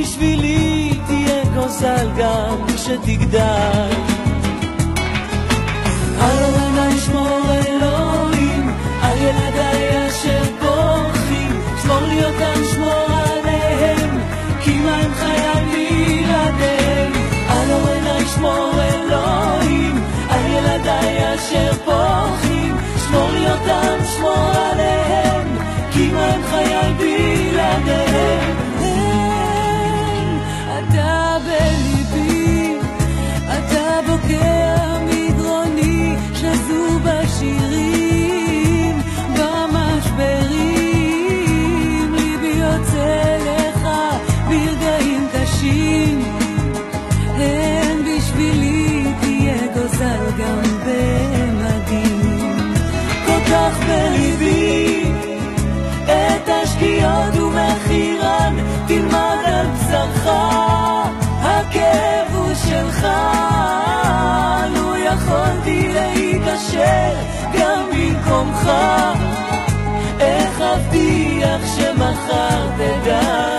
בשבילי תהיה גוזל גם כשתגדל. על עולנה ישמור אלוהים, על ילדיי אשר בורחים, שמור לי אותם, שמור עליהם, כי מה הם חיי בלעדיהם. על עולנה ישמור אלוהים, על ילדיי אשר בורחים, שמור לי אותם, שמור עליהם, כי מה הם חיי בלעדיהם. אתה בליבי, אתה בוקע מגרוני, שזו בשירים, במשברים, ליבי יוצא לך ברגעים קשים, הן בשבילי תהיה גוזל גם במדים. כל כך בליבי את השקיעות ומחירן, תלמד על בשרך, הכאב הוא שלך. לו יכולתי להיקשר גם במקומך, איך אבטיח שמחר תדע